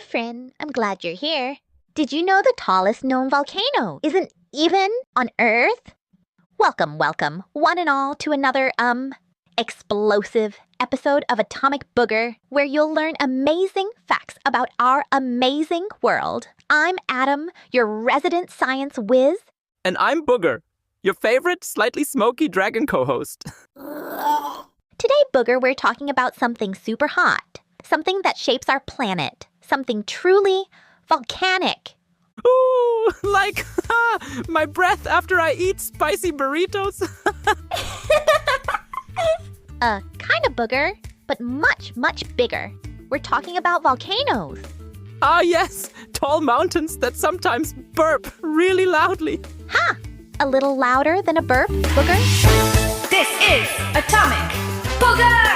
friend. I'm glad you're here. Did you know the tallest known volcano isn't even on Earth? Welcome, one and all, to another, explosive episode of Atomic Booger, where you'll learn amazing facts about our amazing world. I'm Adam, your resident science whiz. And I'm Booger, your favorite slightly smoky dragon co-host. Today, Booger, we're talking about something super hot, something that shapes our planet, something truly volcanic. Ooh, like my breath after I eat spicy burritos. Kind of Booger, but much, much bigger. We're talking about volcanoes. Ah, yes, tall mountains that sometimes burp really loudly. Ha! A little louder than a burp, Booger? This is Atomic Booger!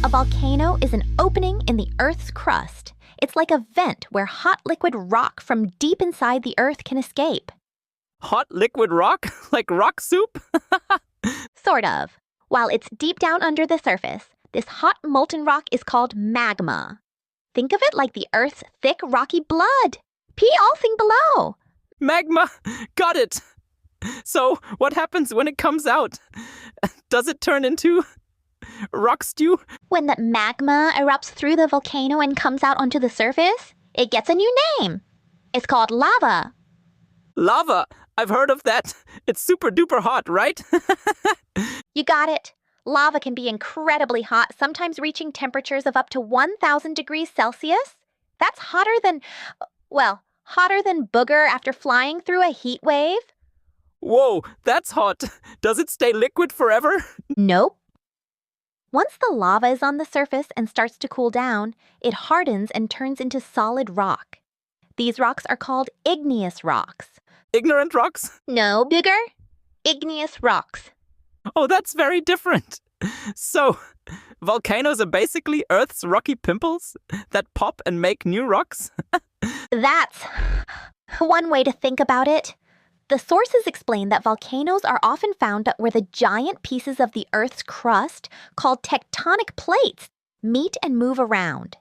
A volcano is an opening in the Earth's crust. It's like a vent where hot liquid rock from deep inside the Earth can escape. Hot liquid rock? Like rock soup? Sort of. While it's deep down under the surface, this hot molten rock is called magma. Think of it like the Earth's thick rocky blood. Pee all thing below. Magma! Got it! So, what happens when it comes out? Does it turn into rock stew? When the magma erupts through the volcano and comes out onto the surface, it gets a new name. It's called lava. Lava! I've heard of that. It's super duper hot, right? You got it. Lava can be incredibly hot, sometimes reaching temperatures of up to 1,000 degrees Celsius. That's hotter than Booger after flying through a heat wave. Whoa, that's hot. Does it stay liquid forever? Nope. Once the lava is on the surface and starts to cool down, it hardens and turns into solid rock. These rocks are called igneous rocks. Ignorant rocks? No, Booger. Igneous rocks. Oh, that's very different. So, volcanoes are basically Earth's rocky pimples that pop and make new rocks? That's one way to think about it. The sources explain that volcanoes are often found where the giant pieces of the Earth's crust, called tectonic plates, meet and move around.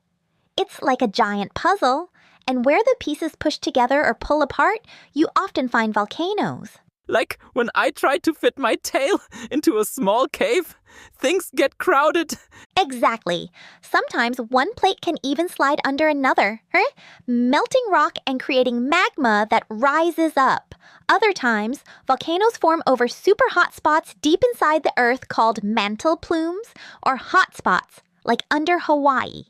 It's like a giant puzzle, and where the pieces push together or pull apart, you often find volcanoes. Like when I try to fit my tail into a small cave, things get crowded. Exactly. Sometimes one plate can even slide under another, melting rock and creating magma that rises up. Other times, volcanoes form over super hot spots deep inside the Earth called mantle plumes or hot spots, like under Hawaii.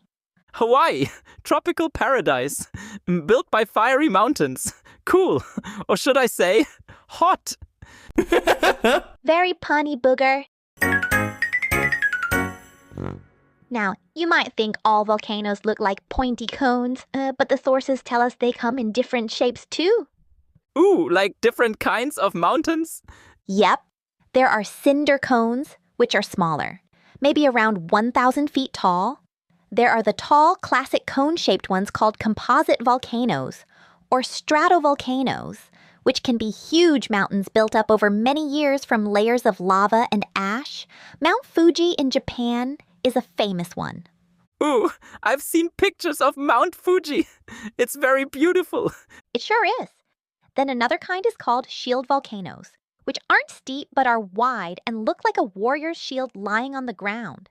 Hawaii, tropical paradise, built by fiery mountains. Cool. Or should I say, hot. Very punny, Booger. Now, you might think all volcanoes look like pointy cones, but the sources tell us they come in different shapes too. Ooh, like different kinds of mountains? Yep. There are cinder cones, which are smaller, maybe around 1,000 feet tall. There are the tall, classic cone-shaped ones called composite volcanoes, or stratovolcanoes, which can be huge mountains built up over many years from layers of lava and ash. Mount Fuji in Japan is a famous one. Ooh, I've seen pictures of Mount Fuji. It's very beautiful. It sure is. Then another kind is called shield volcanoes, which aren't steep but are wide and look like a warrior's shield lying on the ground.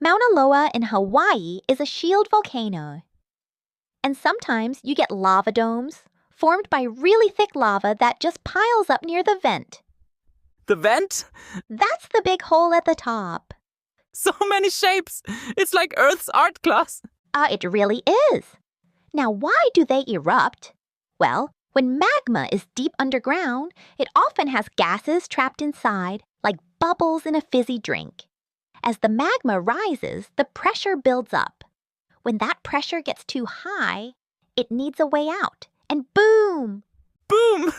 Mauna Loa in Hawaii is a shield volcano. And sometimes you get lava domes, formed by really thick lava that just piles up near the vent. The vent? That's the big hole at the top. So many shapes! It's like Earth's art class. It really is. Now, why do they erupt? Well, when magma is deep underground, it often has gases trapped inside, like bubbles in a fizzy drink. As the magma rises, the pressure builds up. When that pressure gets too high, it needs a way out, and boom! Boom!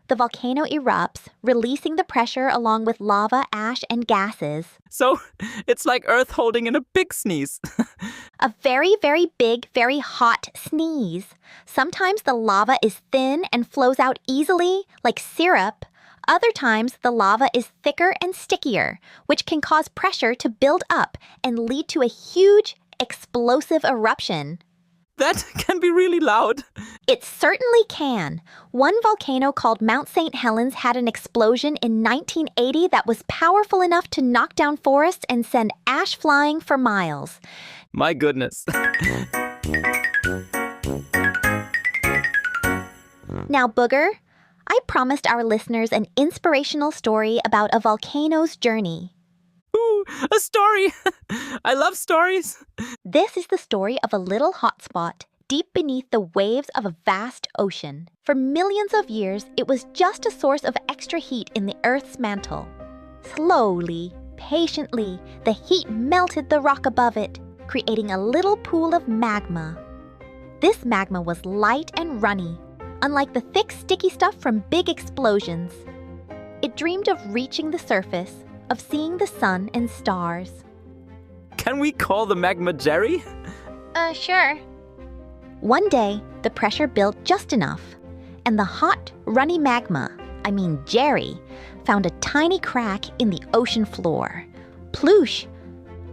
The volcano erupts, releasing the pressure along with lava, ash, and gases. So, it's like Earth holding in a big sneeze. A very, very big, very hot sneeze. Sometimes the lava is thin and flows out easily, like syrup. Other times, the lava is thicker and stickier, which can cause pressure to build up and lead to a huge explosive eruption. That can be really loud. It certainly can. One volcano called Mount St. Helens had an explosion in 1980 that was powerful enough to knock down forests and send ash flying for miles. My goodness. Now, Booger, I promised our listeners an inspirational story about a volcano's journey. Ooh, a story! I love stories. This is the story of a little hotspot deep beneath the waves of a vast ocean. For millions of years, it was just a source of extra heat in the Earth's mantle. Slowly, patiently, the heat melted the rock above it, creating a little pool of magma. This magma was light and runny, unlike the thick, sticky stuff from big explosions. It dreamed of reaching the surface, of seeing the sun and stars. Can we call the magma Jerry? Sure. One day, the pressure built just enough, and the hot, runny magma, Jerry, found a tiny crack in the ocean floor. Ploosh!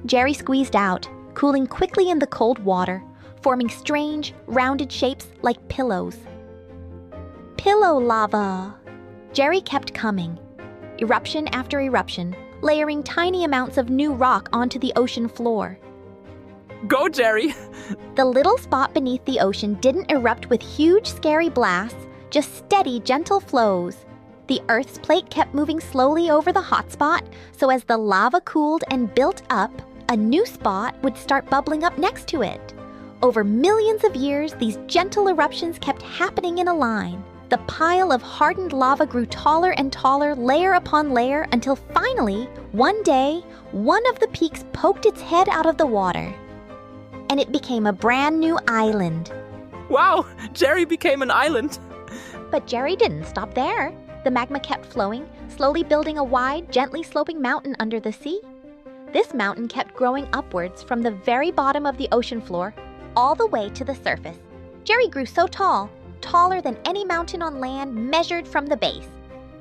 Jerry squeezed out, cooling quickly in the cold water, forming strange, rounded shapes like pillows. Pillow lava! Jerry kept coming, eruption after eruption, layering tiny amounts of new rock onto the ocean floor. Go, Jerry! The little spot beneath the ocean didn't erupt with huge, scary blasts, just steady, gentle flows. The Earth's plate kept moving slowly over the hot spot, so as the lava cooled and built up, a new spot would start bubbling up next to it. Over millions of years, these gentle eruptions kept happening in a line. The pile of hardened lava grew taller and taller, layer upon layer, until finally, one day, one of the peaks poked its head out of the water. And it became a brand new island. Wow! Jerry became an island! But Jerry didn't stop there. The magma kept flowing, slowly building a wide, gently sloping mountain under the sea. This mountain kept growing upwards from the very bottom of the ocean floor, all the way to the surface. Jerry grew so tall, taller than any mountain on land measured from the base.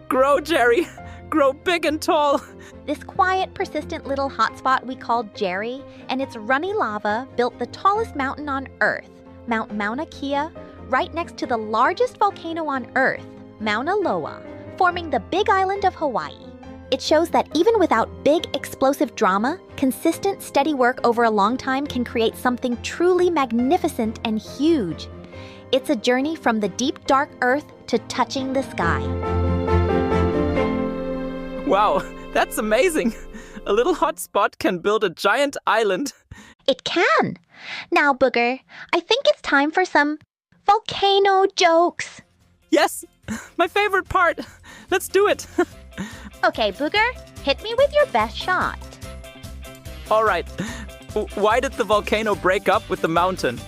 Grow, Jerry! Grow big and tall! This quiet, persistent little hotspot we called Jerry, and its runny lava built the tallest mountain on Earth, Mount Mauna Kea, right next to the largest volcano on Earth, Mauna Loa, forming the big island of Hawaii. It shows that even without big, explosive drama, consistent, steady work over a long time can create something truly magnificent and huge. It's a journey from the deep, dark Earth to touching the sky. Wow, that's amazing! A little hot spot can build a giant island. It can! Now, Booger, I think it's time for some volcano jokes. Yes! My favorite part! Let's do it! Okay, Booger, hit me with your best shot. All right. Why did the volcano break up with the mountain?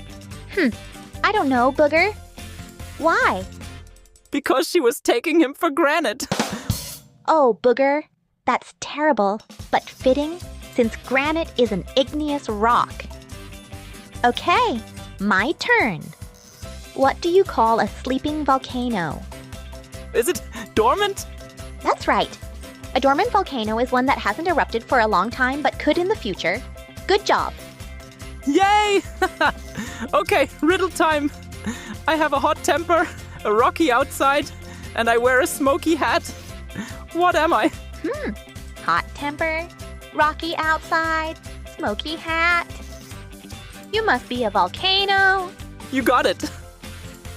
I don't know, Booger. Why? Because she was taking him for granted. Oh, Booger, that's terrible, but fitting, since granite is an igneous rock. Okay, my turn. What do you call a sleeping volcano? Is it dormant? That's right. A dormant volcano is one that hasn't erupted for a long time but could in the future. Good job. Yay! Okay, riddle time. I have a hot temper, a rocky outside, and I wear a smoky hat. What am I? Hot temper, rocky outside, smoky hat. You must be a volcano. You got it.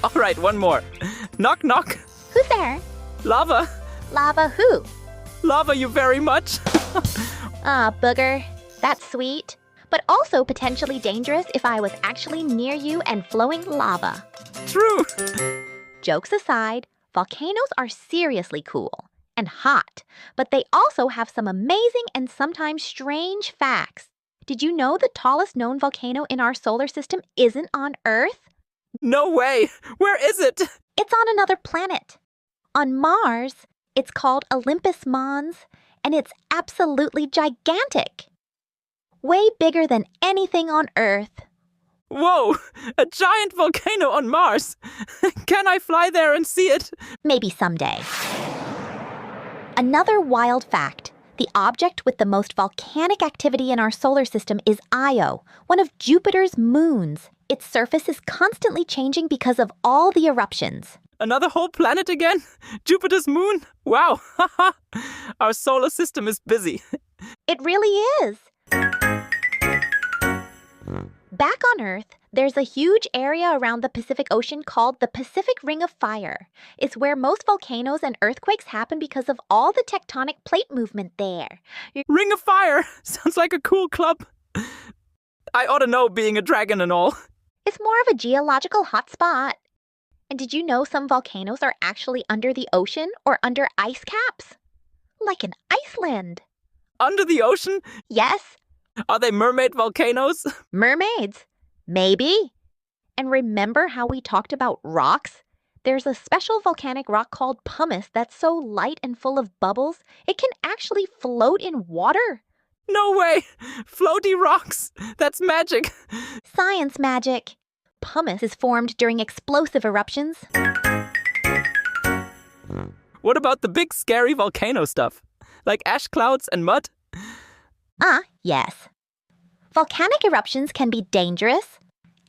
All right, one more. Knock, knock. Who's there? Lava. Lava who? Lava you very much. Booger, that's sweet, but also potentially dangerous if I was actually near you and flowing lava. True. Jokes aside, volcanoes are seriously cool and hot, but they also have some amazing and sometimes strange facts. Did you know the tallest known volcano in our solar system isn't on Earth? No way. Where is it? It's on another planet. On Mars, it's called Olympus Mons, and it's absolutely gigantic. Way bigger than anything on Earth. Whoa, a giant volcano on Mars. Can I fly there and see it? Maybe someday. Another wild fact. The object with the most volcanic activity in our solar system is Io, one of Jupiter's moons. Its surface is constantly changing because of all the eruptions. Another whole planet again? Jupiter's moon? Wow! Our solar system is busy. It really is. Back on Earth, there's a huge area around the Pacific Ocean called the Pacific Ring of Fire. It's where most volcanoes and earthquakes happen because of all the tectonic plate movement there. Ring of Fire! Sounds like a cool club. I ought to know, being a dragon and all. It's more of a geological hotspot. And did you know some volcanoes are actually under the ocean or under ice caps? Like in Iceland. Under the ocean? Yes. Are they mermaid volcanoes? Mermaids? Maybe. And remember how we talked about rocks? There's a special volcanic rock called pumice that's so light and full of bubbles, it can actually float in water. No way! Floaty rocks! That's magic! Science magic. Pumice is formed during explosive eruptions. What about the big scary volcano stuff? Like ash clouds and mud? Yes. Volcanic eruptions can be dangerous.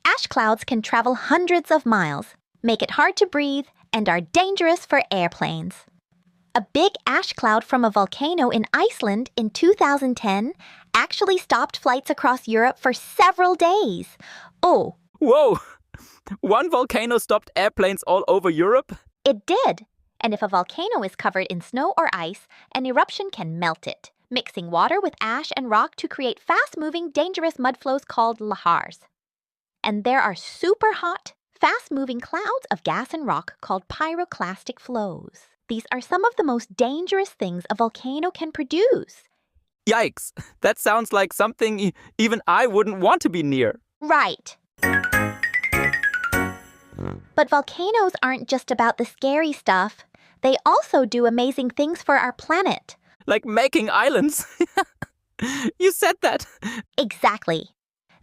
Ash clouds can travel hundreds of miles, make it hard to breathe, and are dangerous for airplanes. A big ash cloud from a volcano in Iceland in 2010 actually stopped flights across Europe for several days. Oh. Whoa! One volcano stopped airplanes all over Europe? It did. And if a volcano is covered in snow or ice, an eruption can melt it, mixing water with ash and rock to create fast-moving, dangerous mud flows called lahars. And there are super hot, fast-moving clouds of gas and rock called pyroclastic flows. These are some of the most dangerous things a volcano can produce. Yikes! That sounds like something even I wouldn't want to be near. Right. But volcanoes aren't just about the scary stuff. They also do amazing things for our planet. Like making islands. You said that. Exactly.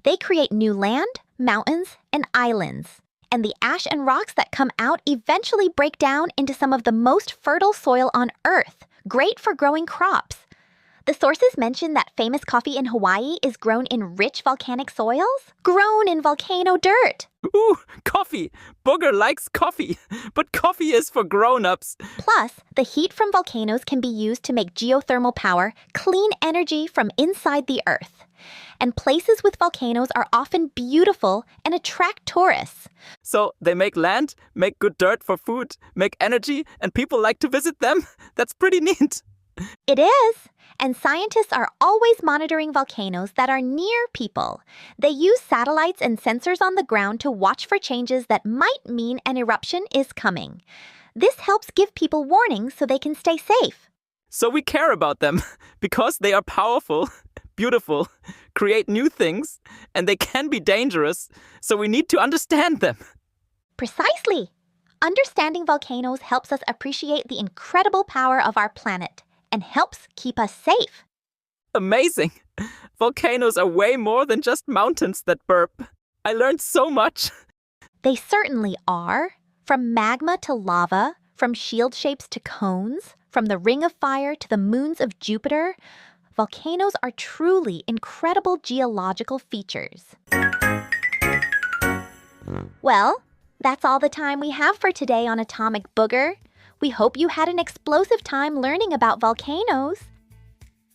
They create new land, mountains, and islands. And the ash and rocks that come out eventually break down into some of the most fertile soil on Earth, great for growing crops. The sources mention that famous coffee in Hawaii is grown in rich volcanic soils, grown in volcano dirt. Ooh, coffee! Booger likes coffee, but coffee is for grown-ups. Plus, the heat from volcanoes can be used to make geothermal power, clean energy from inside the Earth. And places with volcanoes are often beautiful and attract tourists. So they make land, make good dirt for food, make energy, and people like to visit them? That's pretty neat. It is. And scientists are always monitoring volcanoes that are near people. They use satellites and sensors on the ground to watch for changes that might mean an eruption is coming. This helps give people warnings so they can stay safe. So we care about them because they are powerful, beautiful, create new things, and they can be dangerous, so we need to understand them. Precisely. Understanding volcanoes helps us appreciate the incredible power of our planet and helps keep us safe. Amazing! Volcanoes are way more than just mountains that burp. I learned so much. They certainly are. From magma to lava, from shield shapes to cones, from the ring of fire to the moons of Jupiter, volcanoes are truly incredible geological features. Well, that's all the time we have for today on Atomic Booger. We hope you had an explosive time learning about volcanoes.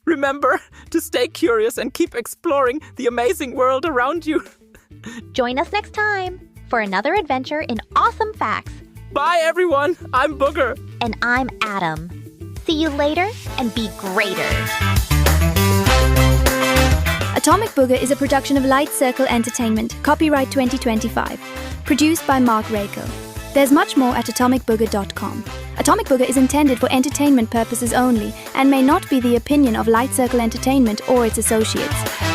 Remember to stay curious and keep exploring the amazing world around you. Join us next time for another adventure in awesome facts. Bye, everyone. I'm Booger. And I'm Adam. See you later and be greater. Atomic Booger is a production of Light Circle Entertainment, copyright 2025. Produced by Mark Rako. There's much more at atomicbooger.com. Atomic Booger is intended for entertainment purposes only and may not be the opinion of Light Circle Entertainment or its associates.